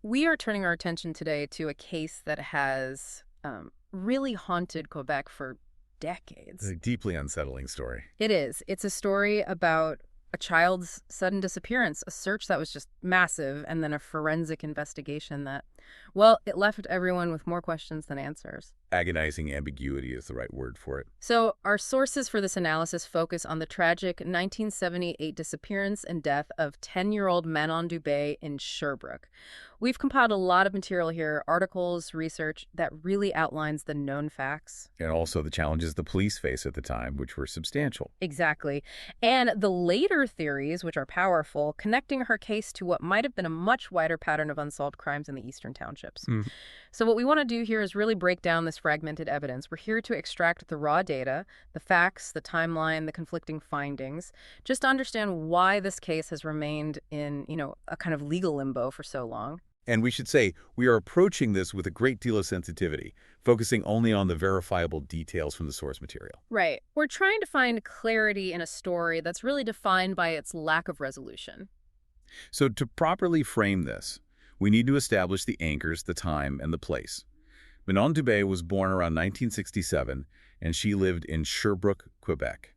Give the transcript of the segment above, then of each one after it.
We are turning our attention today to a case that has really haunted Quebec for decades. A deeply unsettling story. It is. It's a story about a child's sudden disappearance, a search that was just massive, and then a forensic investigation that, well, it left everyone with more questions than answers. Agonizing ambiguity is the right word for it. So, our sources for this analysis focus on the tragic 1978 disappearance and death of 10-year-old Manon Dubé in Sherbrooke. We've compiled a lot of material here, articles, research, that really outlines the known facts. And also the challenges the police face at the time, which were substantial. Exactly. And the later theories, which are powerful, connecting her case to what might have been a much wider pattern of unsolved crimes in the eastern townships. So what we want to do here is really break down this fragmented evidence. We're here to extract the raw data, the facts, the timeline, the conflicting findings, just to understand why this case has remained in, a kind of legal limbo for so long. And we should say, we are approaching this with a great deal of sensitivity, focusing only on the verifiable details from the source material. Right. We're trying to find clarity in a story that's really defined by its lack of resolution. So to properly frame this, we need to establish the anchors, the time, and the place. Manon Dubé was born around 1967, and she lived in Sherbrooke, Quebec.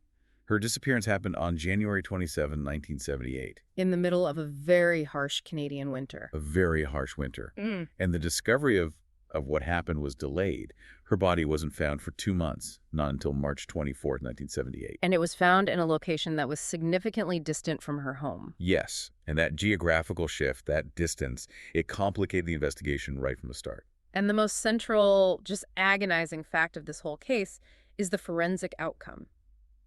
Her disappearance happened on January 27, 1978. In the middle of a very harsh Canadian winter. A very harsh winter. And the discovery of what happened was delayed. Her body wasn't found for 2 months, not until March 24, 1978. And it was found in a location that was significantly distant from her home. Yes, and that geographical shift, that distance, it complicated the investigation right from the start. And the most central, just agonizing fact of this whole case is the forensic outcome.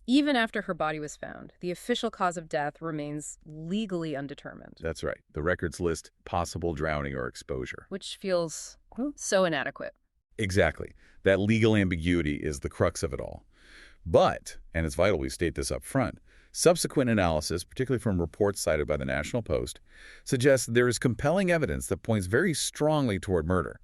Even after her body was found, the official cause of death remains legally undetermined. That's right. The records list possible drowning or exposure. Which feels so inadequate. Exactly. That legal ambiguity is the crux of it all. But, and it's vital we state this up front, subsequent analysis, particularly from reports cited by the National Post, suggests there is compelling evidence that points very strongly toward murder.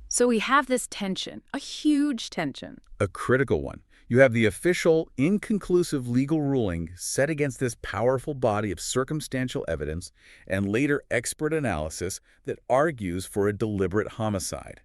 So we have this tension, a huge tension. A critical one. You have the official, inconclusive legal ruling set against this powerful body of circumstantial evidence and later expert analysis that argues for a deliberate homicide.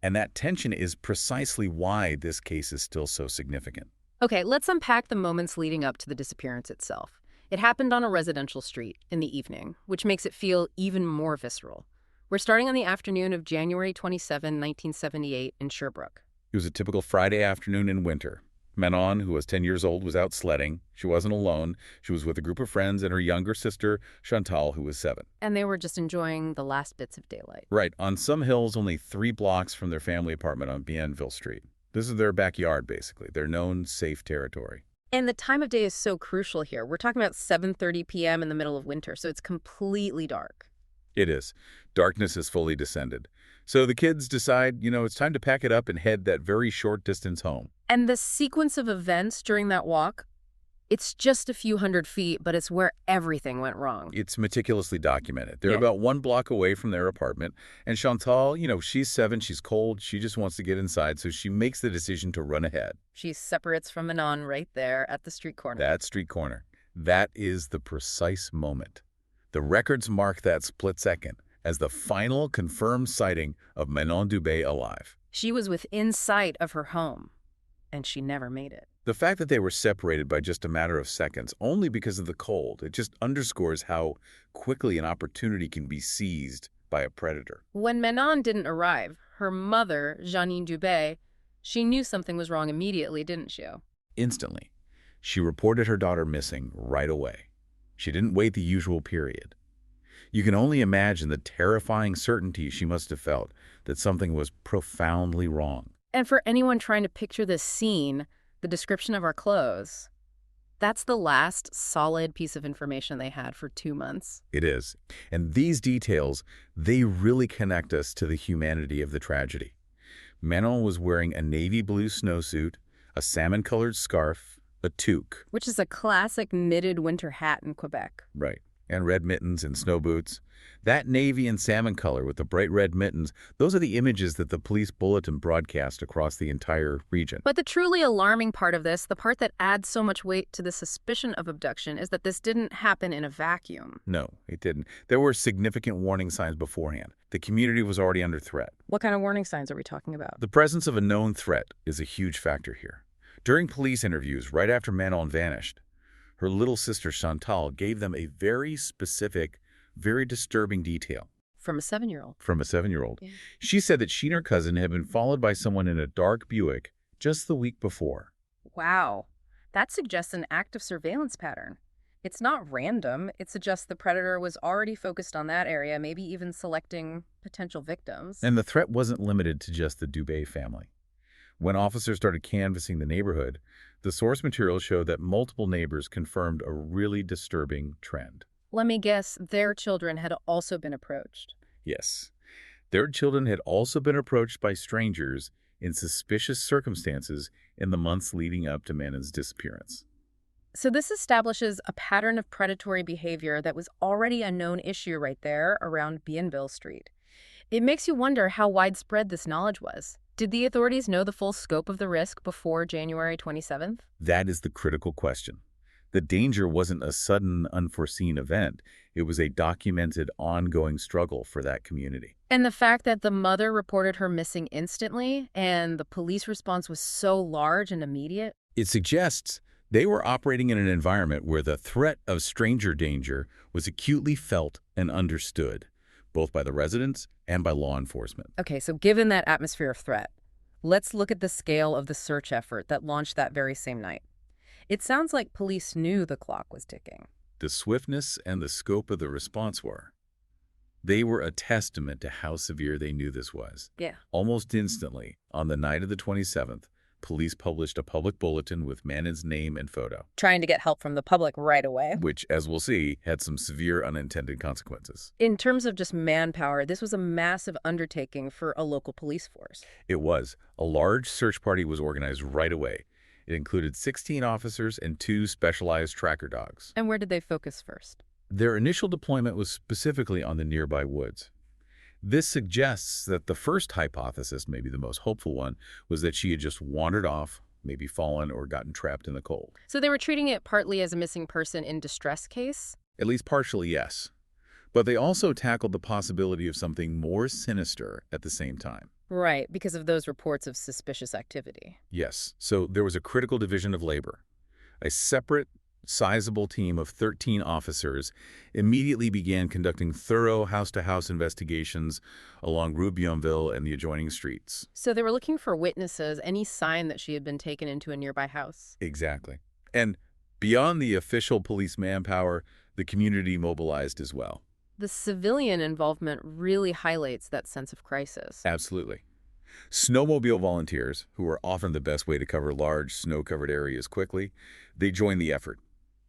And that tension is precisely why this case is still so significant. Okay, let's unpack the moments leading up to the disappearance itself. It happened on a residential street in the evening, which makes it feel even more visceral. We're starting on the afternoon of January 27, 1978 in Sherbrooke. It was a typical Friday afternoon in winter. Manon, who was 10 years old, was out sledding. She wasn't alone. She was with a group of friends and her younger sister, Chantal, who was 7. And they were just enjoying the last bits of daylight. Right, on some hills only 3 blocks from their family apartment on Bienville Street. This is their backyard, basically, their known safe territory. And the time of day is so crucial here. We're talking about 7:30 p.m. in the middle of winter, so it's completely dark. It is. Darkness has fully descended. So the kids decide, it's time to pack it up and head that very short distance home. And the sequence of events during that walk, it's just a few hundred feet, but it's where everything went wrong. It's meticulously documented. They're about 1 block away from their apartment. And Chantal, she's 7, she's cold, she just wants to get inside, so she makes the decision to run ahead. She separates from Manon right there at the street corner. That street corner. That is the precise moment. The records mark that split second as the final confirmed sighting of Manon Dubé alive. She was within sight of her home, and she never made it. The fact that they were separated by just a matter of seconds, only because of the cold, it just underscores how quickly an opportunity can be seized by a predator. When Manon didn't arrive, her mother, Jeanine Dubé, she knew something was wrong immediately, didn't she? Instantly. She reported her daughter missing right away. She didn't wait the usual period. You can only imagine the terrifying certainty she must have felt that something was profoundly wrong. And for anyone trying to picture this scene, the description of our clothes, that's the last solid piece of information they had for 2 months. It is. And these details, they really connect us to the humanity of the tragedy. Manon was wearing a navy blue snowsuit, a salmon-colored scarf, a toque. Which is a classic knitted winter hat in Quebec. Right. And red mittens and snow boots. That navy and salmon color with the bright red mittens, those are the images that the police bulletin broadcast across the entire region. But the truly alarming part of this, the part that adds so much weight to the suspicion of abduction, is that this didn't happen in a vacuum. No, it didn't. There were significant warning signs beforehand. The community was already under threat. What kind of warning signs are we talking about? The presence of a known threat is a huge factor here. During police interviews, right after Manon vanished, her little sister Chantal gave them a very specific, very disturbing detail. From a 7-year-old. From a 7-year-old. Yeah. She said that she and her cousin had been followed by someone in a dark Buick just the week before. Wow. That suggests an active surveillance pattern. It's not random. It suggests the predator was already focused on that area, maybe even selecting potential victims. And the threat wasn't limited to just the Dubé family. When officers started canvassing the neighborhood, the source material showed that multiple neighbors confirmed a really disturbing trend. Let me guess, their children had also been approached. Yes. Their children had also been approached by strangers in suspicious circumstances in the months leading up to Manon's disappearance. So this establishes a pattern of predatory behavior that was already a known issue right there around Bienville Street. It makes you wonder how widespread this knowledge was. Did the authorities know the full scope of the risk before January 27th? That is the critical question. The danger wasn't a sudden, unforeseen event. It was a documented, ongoing struggle for that community. And the fact that the mother reported her missing instantly and the police response was so large and immediate? It suggests they were operating in an environment where the threat of stranger danger was acutely felt and understood, both by the residents and by law enforcement. Okay, so given that atmosphere of threat, let's look at the scale of the search effort that launched that very same night. It sounds like police knew the clock was ticking. The swiftness and the scope of the response were. They were a testament to how severe they knew this was. Yeah. Almost instantly, on the night of the 27th, police published a public bulletin with Manon's name and photo. Trying to get help from the public right away. Which, as we'll see, had some severe unintended consequences. In terms of just manpower, this was a massive undertaking for a local police force. It was. A large search party was organized right away. It included 16 officers and 2 specialized tracker dogs. And where did they focus first? Their initial deployment was specifically on the nearby woods. This suggests that the first hypothesis, maybe the most hopeful one, was that she had just wandered off, maybe fallen or gotten trapped in the cold. So they were treating it partly as a missing person in distress case? At least partially, yes. But they also tackled the possibility of something more sinister at the same time. Right, because of those reports of suspicious activity. Yes, so there was a critical division of labor. A separate, sizable team of 13 officers immediately began conducting thorough house-to-house investigations along Rue Bienville and the adjoining streets. So they were looking for witnesses, any sign that she had been taken into a nearby house. Exactly. And beyond the official police manpower, the community mobilized as well. The civilian involvement really highlights that sense of crisis. Absolutely. Snowmobile volunteers, who are often the best way to cover large, snow-covered areas quickly, they joined the effort.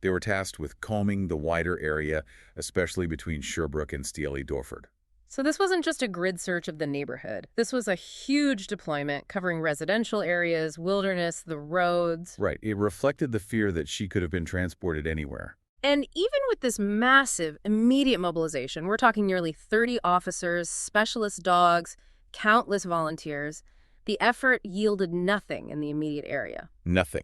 They were tasked with combing the wider area, especially between Sherbrooke and Steely-Dorford. So this wasn't just a grid search of the neighborhood. This was a huge deployment covering residential areas, wilderness, the roads. Right. It reflected the fear that she could have been transported anywhere. And even with this massive, immediate mobilization, we're talking nearly 30 officers, specialist dogs, countless volunteers, the effort yielded nothing in the immediate area. Nothing.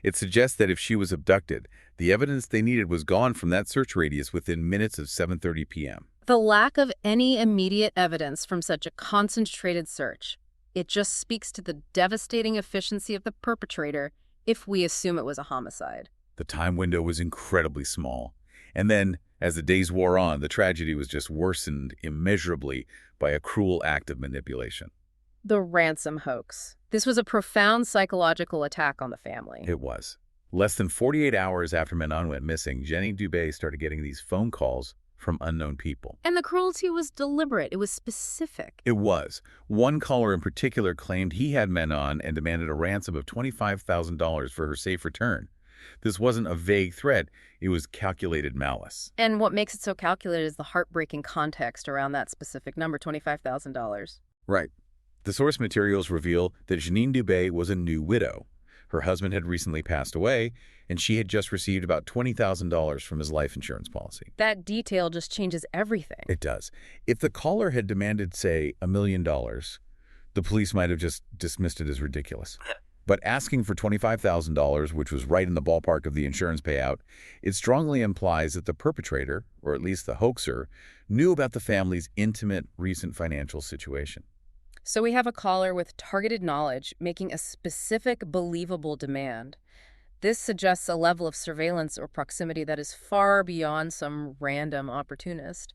It suggests that if she was abducted, the evidence they needed was gone from that search radius within minutes of 7:30 p.m. The lack of any immediate evidence from such a concentrated search, it just speaks to the devastating efficiency of the perpetrator if we assume it was a homicide. The time window was incredibly small. And then, as the days wore on, the tragedy was just worsened immeasurably by a cruel act of manipulation. The ransom hoax. This was a profound psychological attack on the family. It was. Less than 48 hours after Manon went missing, Jenny Dubé started getting these phone calls from unknown people. And the cruelty was deliberate. It was specific. It was. One caller in particular claimed he had Manon and demanded a ransom of $25,000 for her safe return. This wasn't a vague threat. It was calculated malice. And what makes it so calculated is the heartbreaking context around that specific number, $25,000. Right. The source materials reveal that Jeanine Dubé was a new widow. Her husband had recently passed away, and she had just received about $20,000 from his life insurance policy. That detail just changes everything. It does. If the caller had demanded, say, $1 million, the police might have just dismissed it as ridiculous. But asking for $25,000, which was right in the ballpark of the insurance payout, it strongly implies that the perpetrator, or at least the hoaxer, knew about the family's intimate recent financial situation. So we have a caller with targeted knowledge making a specific, believable demand. This suggests a level of surveillance or proximity that is far beyond some random opportunist.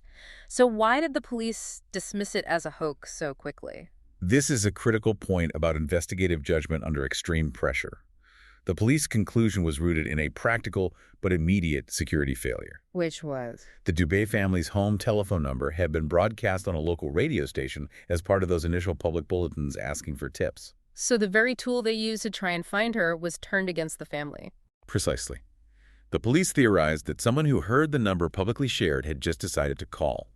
So why did the police dismiss it as a hoax so quickly? This is a critical point about investigative judgment under extreme pressure. The police conclusion was rooted in a practical but immediate security failure. Which was? The Dubé family's home telephone number had been broadcast on a local radio station as part of those initial public bulletins asking for tips. So the very tool they used to try and find her was turned against the family. Precisely. The police theorized that someone who heard the number publicly shared had just decided to call.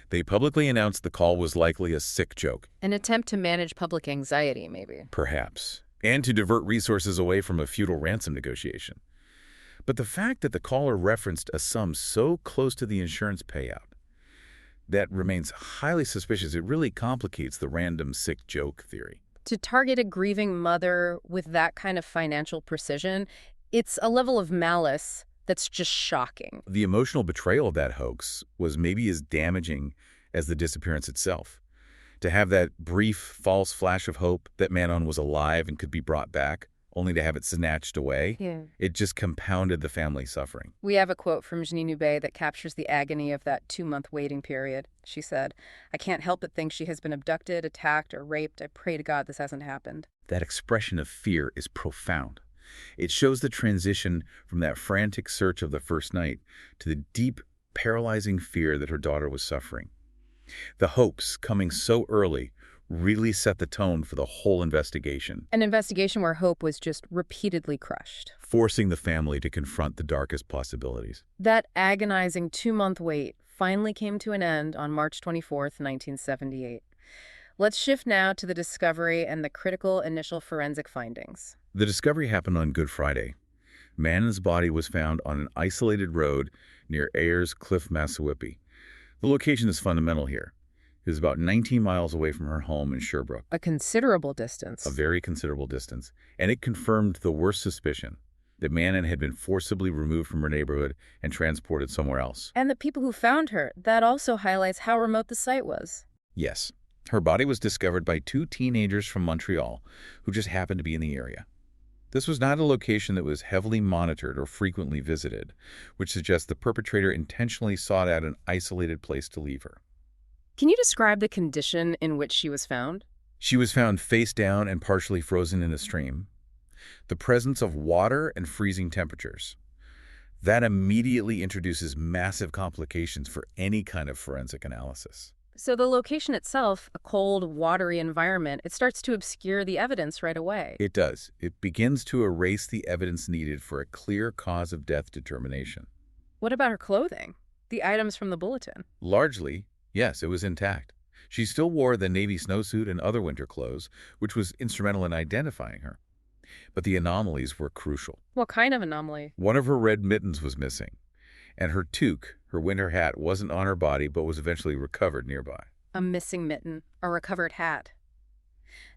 They publicly announced the call was likely a sick joke. An attempt to manage public anxiety, maybe. Perhaps. And to divert resources away from a futile ransom negotiation. But the fact that the caller referenced a sum so close to the insurance payout, that remains highly suspicious. It really complicates the random sick joke theory. To target a grieving mother with that kind of financial precision, it's a level of malice that's just shocking. The emotional betrayal of that hoax was maybe as damaging as the disappearance itself. To have that brief, false flash of hope that Manon was alive and could be brought back, only to have it snatched away, it just compounded the family's suffering. We have a quote from Manon Dubé that captures the agony of that 2-month waiting period. She said, "I can't help but think she has been abducted, attacked, or raped. I pray to God this hasn't happened." That expression of fear is profound. It shows the transition from that frantic search of the first night to the deep, paralyzing fear that her daughter was suffering. The hoax, coming so early, really set the tone for the whole investigation. An investigation where hope was just repeatedly crushed. Forcing the family to confront the darkest possibilities. That agonizing 2-month wait finally came to an end on March 24th, 1978. Let's shift now to the discovery and the critical initial forensic findings. The discovery happened on Good Friday. Manon's body was found on an isolated road near Ayers Cliff, Massawippi. The location is fundamental here. It was about 19 miles away from her home in Sherbrooke. A considerable distance. A very considerable distance. And it confirmed the worst suspicion, that Manon had been forcibly removed from her neighborhood and transported somewhere else. And the people who found her, that also highlights how remote the site was. Yes. Her body was discovered by 2 teenagers from Montreal who just happened to be in the area. This was not a location that was heavily monitored or frequently visited, which suggests the perpetrator intentionally sought out an isolated place to leave her. Can you describe the condition in which she was found? She was found face down and partially frozen in a stream. The presence of water and freezing temperatures. That immediately introduces massive complications for any kind of forensic analysis. So the location itself, a cold, watery environment, it starts to obscure the evidence right away. It does. It begins to erase the evidence needed for a clear cause of death determination. What about her clothing? The items from the bulletin? Largely, yes, it was intact. She still wore the navy snowsuit and other winter clothes, which was instrumental in identifying her. But the anomalies were crucial. What kind of anomaly? One of her red mittens was missing, and her toque, her winter hat, wasn't on her body but was eventually recovered nearby. A missing mitten, a recovered hat.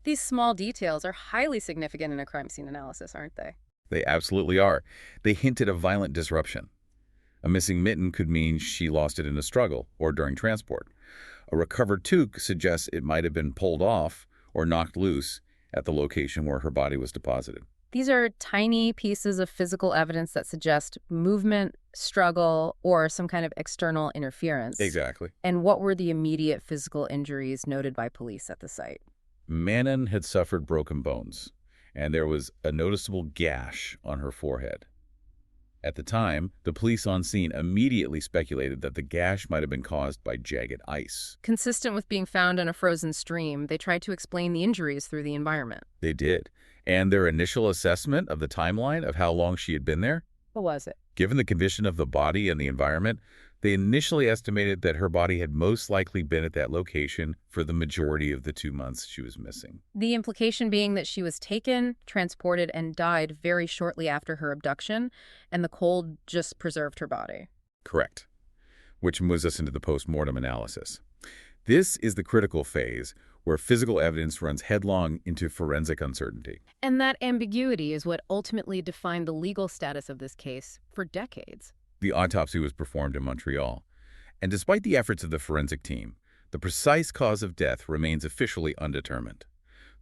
These small details are highly significant in a crime scene analysis, aren't they? They absolutely are. They hint at a violent disruption. A missing mitten could mean she lost it in a struggle or during transport. A recovered toque suggests it might have been pulled off or knocked loose at the location where her body was deposited. These are tiny pieces of physical evidence that suggest movement, struggle, or some kind of external interference. Exactly. And what were the immediate physical injuries noted by police at the site? Manon had suffered broken bones, and there was a noticeable gash on her forehead. At the time, the police on scene immediately speculated that the gash might have been caused by jagged ice. Consistent with being found in a frozen stream, they tried to explain the injuries through the environment. They did. And their initial assessment of the timeline of how long she had been there? What was it? Given the condition of the body and the environment, They initially estimated that her body had most likely been at that location for the majority of the 2 months she was missing. The implication being that she was taken, transported, and died very shortly after her abduction, and the cold just preserved her body. Correct. Which moves us into the post-mortem analysis. This is the critical phase where physical evidence runs headlong into forensic uncertainty. And that ambiguity is what ultimately defined the legal status of this case for decades. The autopsy was performed in Montreal, and despite the efforts of the forensic team, the precise cause of death remains officially undetermined.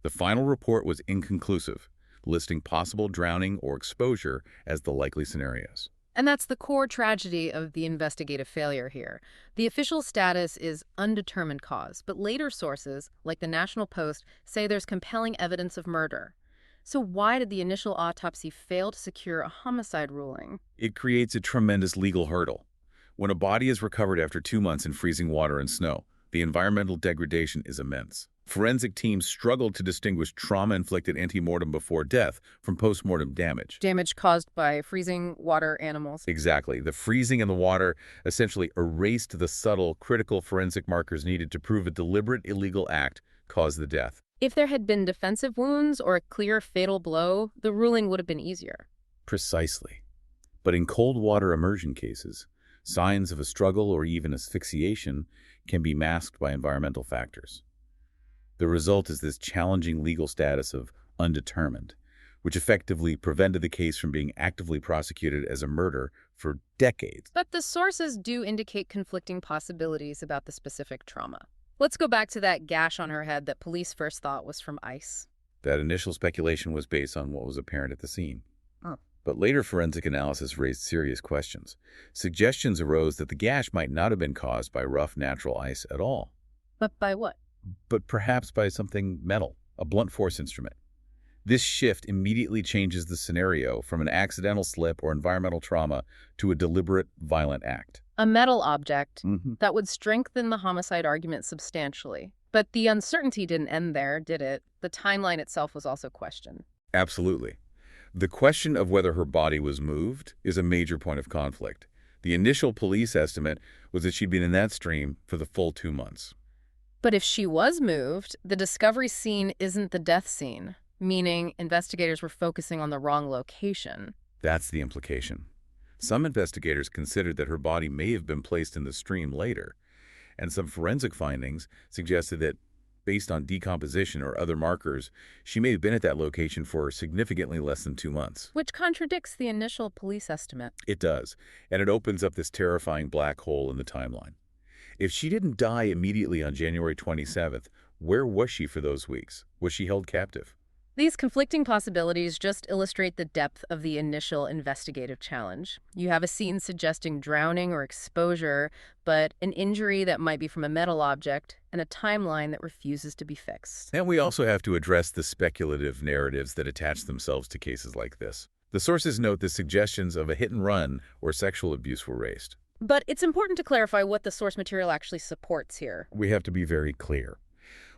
The final report was inconclusive, listing possible drowning or exposure as the likely scenarios. And that's the core tragedy of the investigative failure here. The official status is undetermined cause, but later sources, like the National Post, say there's compelling evidence of murder. So why did the initial autopsy fail to secure a homicide ruling? It creates a tremendous legal hurdle. When a body is recovered after 2 months in freezing water and snow, the environmental degradation is immense. Forensic teams struggled to distinguish trauma-inflicted ante-mortem before death from post-mortem damage. Damage caused by freezing water animals. Exactly. The freezing in the water essentially erased the subtle, critical forensic markers needed to prove a deliberate illegal act caused the death. If there had been defensive wounds or a clear fatal blow, the ruling would have been easier. Precisely. But in cold water immersion cases, signs of a struggle or even asphyxiation can be masked by environmental factors. The result is this challenging legal status of undetermined, which effectively prevented the case from being actively prosecuted as a murder for decades. But the sources do indicate conflicting possibilities about the specific trauma. Let's go back to that gash on her head that police first thought was from ice. That initial speculation was based on what was apparent at the scene. Oh. But later forensic analysis raised serious questions. Suggestions arose that the gash might not have been caused by rough natural ice at all. But by what? But perhaps by something metal, a blunt force instrument. This shift immediately changes the scenario from an accidental slip or environmental trauma to a deliberate, violent act. A metal object Mm-hmm. that would strengthen the homicide argument substantially. But the uncertainty didn't end there, did it? The timeline itself was also questioned. Absolutely. The question of whether her body was moved is a major point of conflict. The initial police estimate was that she'd been in that stream for the full 2 months. But if she was moved, the discovery scene isn't the death scene, meaning investigators were focusing on the wrong location. That's the implication. Some investigators considered that her body may have been placed in the stream later, and some forensic findings suggested that, based on decomposition or other markers, she may have been at that location for significantly less than 2 months. Which contradicts the initial police estimate. It does, and it opens up this terrifying black hole in the timeline. If she didn't die immediately on January 27th, where was she for those weeks? Was she held captive? These conflicting possibilities just illustrate the depth of the initial investigative challenge. You have a scene suggesting drowning or exposure, but an injury that might be from a metal object, and a timeline that refuses to be fixed. And we also have to address the speculative narratives that attach themselves to cases like this. The sources note that suggestions of a hit-and-run or sexual abuse were raised. But it's important to clarify what the source material actually supports here. We have to be very clear.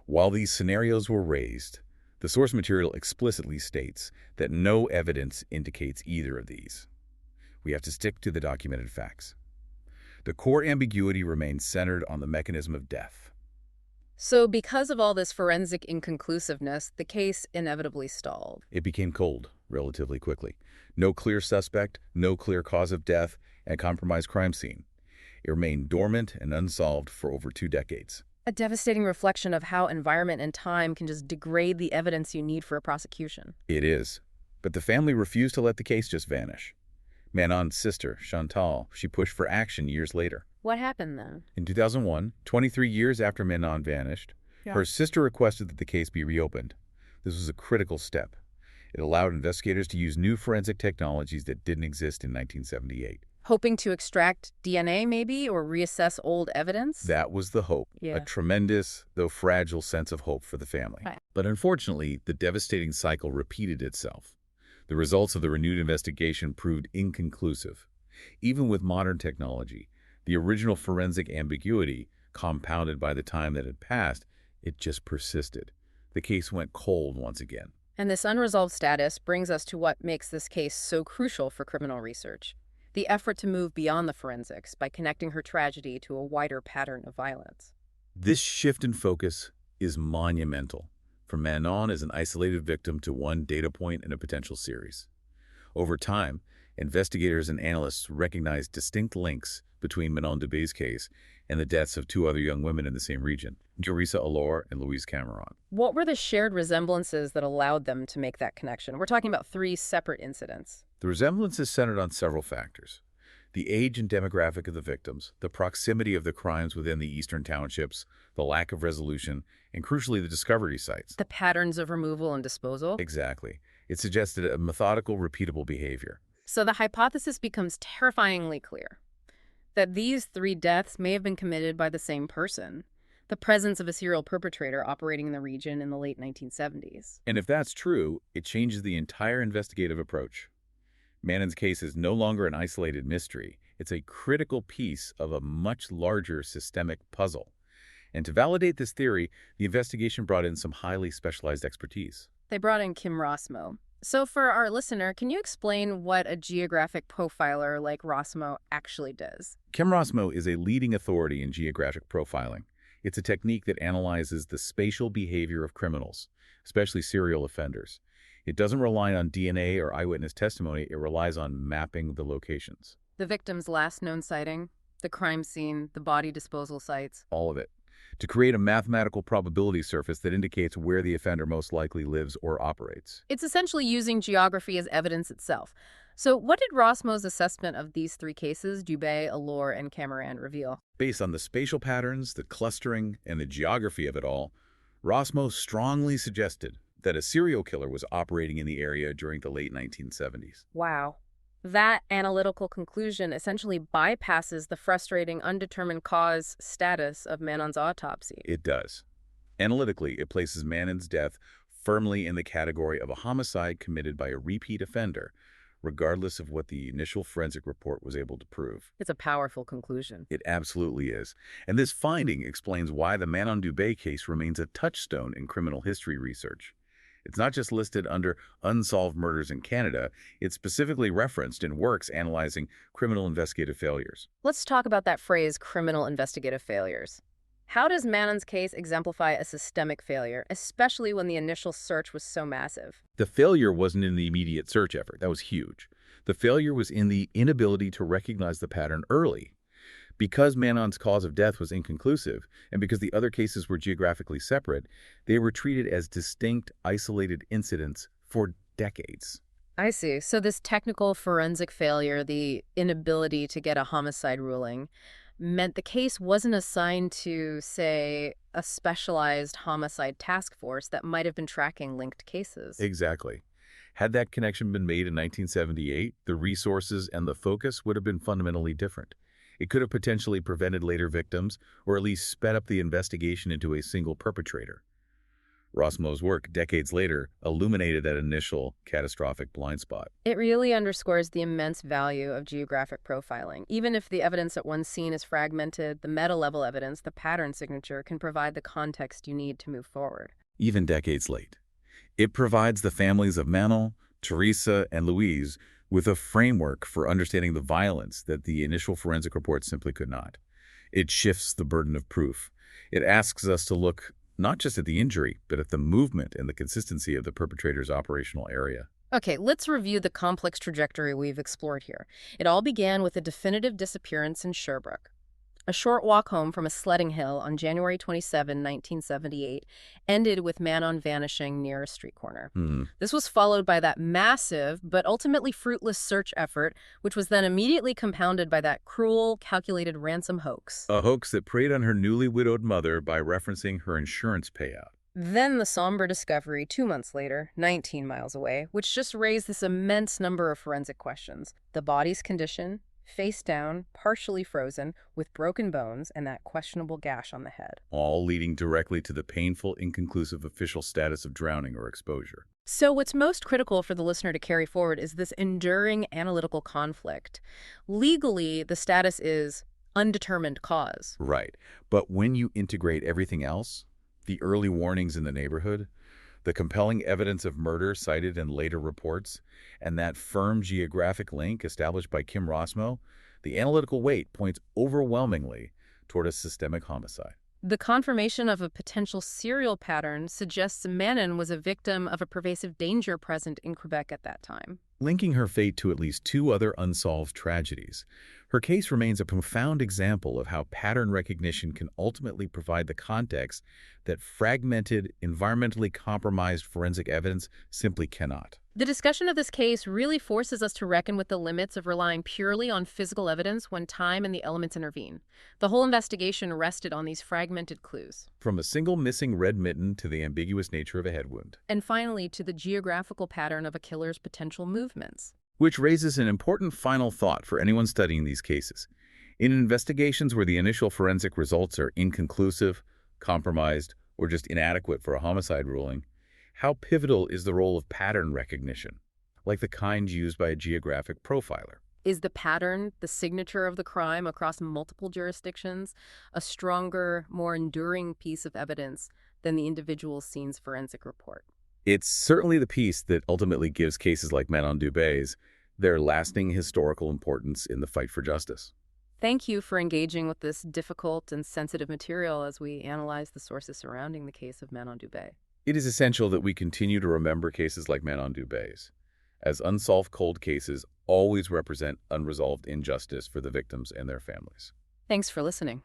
While these scenarios were raised, the source material explicitly states that no evidence indicates either of these. We have to stick to the documented facts. The core ambiguity remains centered on the mechanism of death. So because of all this forensic inconclusiveness, the case inevitably stalled. It became cold relatively quickly. No clear suspect, no clear cause of death, and a compromised crime scene. It remained dormant and unsolved for over 2 decades. A devastating reflection of how environment and time can just degrade the evidence you need for a prosecution. It is. But the family refused to let the case just vanish. Manon's sister, Chantal, she pushed for action years later. What happened then? In 2001, 23 years after Manon vanished, her sister requested that the case be reopened. This was a critical step. It allowed investigators to use new forensic technologies that didn't exist in 1978. Hoping to extract DNA maybe, or reassess old evidence? That was the hope. Yeah. A tremendous, though fragile, sense of hope for the family. Right. But unfortunately, the devastating cycle repeated itself. The results of the renewed investigation proved inconclusive. Even with modern technology, the original forensic ambiguity, compounded by the time that had passed, it just persisted. The case went cold once again. And this unresolved status brings us to what makes this case so crucial for criminal research. the effort to move beyond the forensics by connecting her tragedy to a wider pattern of violence. This shift in focus is monumental, from Manon as an isolated victim to one data point in a potential series. Over time, investigators and analysts recognized distinct links between Manon Dubé's case and the deaths of two other young women in the same region, Teresa Allure and Louise Cameron. What were the shared resemblances that allowed them to make that connection? We're talking about three separate incidents. The resemblance is centered on several factors: the age and demographic of the victims, the proximity of the crimes within the eastern townships, the lack of resolution, and crucially the discovery sites. The patterns of removal and disposal? Exactly. It suggested a methodical, repeatable behavior. So the hypothesis becomes terrifyingly clear that these three deaths may have been committed by the same person, the presence of a serial perpetrator operating in the region in the late 1970s. And if that's true, it changes the entire investigative approach. Manon's case is no longer an isolated mystery. It's a critical piece of a much larger systemic puzzle. And to validate this theory, the investigation brought in some highly specialized expertise. They brought in Kim Rossmo. So for our listener, can you explain what a geographic profiler like Rossmo actually does? Kim Rossmo is a leading authority in geographic profiling. It's a technique that analyzes the spatial behavior of criminals, especially serial offenders. It doesn't rely on DNA or eyewitness testimony. It relies on mapping the locations. The victim's last known sighting, the crime scene, the body disposal sites. All of it. To create a mathematical probability surface that indicates where the offender most likely lives or operates. It's essentially using geography as evidence itself. So what did Rossmo's assessment of these three cases, Dubé, Allure, and Cameron, reveal? Based on the spatial patterns, the clustering, and the geography of it all, Rossmo strongly suggested that a serial killer was operating in the area during the late 1970s. Wow. That analytical conclusion essentially bypasses the frustrating undetermined cause status of Manon's autopsy. It does. Analytically, it places Manon's death firmly in the category of a homicide committed by a repeat offender, regardless of what the initial forensic report was able to prove. It's a powerful conclusion. It absolutely is. And this finding explains why the Manon Dubé case remains a touchstone in criminal history research. It's not just listed under unsolved murders in Canada, it's specifically referenced in works analyzing criminal investigative failures. Let's talk about that phrase, criminal investigative failures. How does Manon's case exemplify a systemic failure, especially when the initial search was so massive? The failure wasn't in the immediate search effort. That was huge. The failure was in the inability to recognize the pattern early. Because Manon's cause of death was inconclusive, and because the other cases were geographically separate, they were treated as distinct, isolated incidents for decades. I see. So this technical forensic failure, the inability to get a homicide ruling, meant the case wasn't assigned to, say, a specialized homicide task force that might have been tracking linked cases. Exactly. Had that connection been made in 1978, the resources and the focus would have been fundamentally different. It could have potentially prevented later victims, or at least sped up the investigation into a single perpetrator. Rossmo's work, decades later, illuminated that initial catastrophic blind spot. It really underscores the immense value of geographic profiling. Even if the evidence at one scene is fragmented, the meta-level evidence, the pattern signature, can provide the context you need to move forward. Even decades late. It provides the families of Manon, Teresa, and Louise with a framework for understanding the violence that the initial forensic report simply could not. It shifts the burden of proof. It asks us to look not just at the injury, but at the movement and the consistency of the perpetrator's operational area. Okay, let's review the complex trajectory we've explored here. It all began with a definitive disappearance in Sherbrooke. A short walk home from a sledding hill on January 27, 1978, ended with Manon vanishing near a street corner. This was followed by that massive but ultimately fruitless search effort, which was then immediately compounded by that cruel, calculated ransom hoax. A hoax that preyed on her newly widowed mother by referencing her insurance payout. Then the somber discovery 2 months later, 19 miles away, which just raised this immense number of forensic questions. The body's condition, face down, partially frozen, with broken bones and that questionable gash on the head. All leading directly to the painful, inconclusive official status of drowning or exposure. So what's most critical for the listener to carry forward is this enduring analytical conflict. Legally, the status is undetermined cause. Right. But when you integrate everything else, the early warnings in the neighborhood, The compelling evidence of murder cited in later reports, and that firm geographic link established by Kim Rossmo, the analytical weight points overwhelmingly toward a systemic homicide. The confirmation of a potential serial pattern suggests Manon was a victim of a pervasive danger present in Quebec at that time. Linking her fate to at least two other unsolved tragedies, her case remains a profound example of how pattern recognition can ultimately provide the context that fragmented, environmentally compromised forensic evidence simply cannot. The discussion of this case really forces us to reckon with the limits of relying purely on physical evidence when time and the elements intervene. The whole investigation rested on these fragmented clues. From a single missing red mitten to the ambiguous nature of a head wound. And finally, to the geographical pattern of a killer's potential movements. Which raises an important final thought for anyone studying these cases. In investigations where the initial forensic results are inconclusive, compromised, or just inadequate for a homicide ruling, how pivotal is the role of pattern recognition, like the kind used by a geographic profiler? Is the pattern, the signature of the crime across multiple jurisdictions, a stronger, more enduring piece of evidence than the individual scene's forensic report? It's certainly the piece that ultimately gives cases like Manon Dubé's their lasting historical importance in the fight for justice. Thank you for engaging with this difficult and sensitive material as we analyze the sources surrounding the case of Manon Dubé. It is essential that we continue to remember cases like Manon Dubé's, as unsolved cold cases always represent unresolved injustice for the victims and their families. Thanks for listening.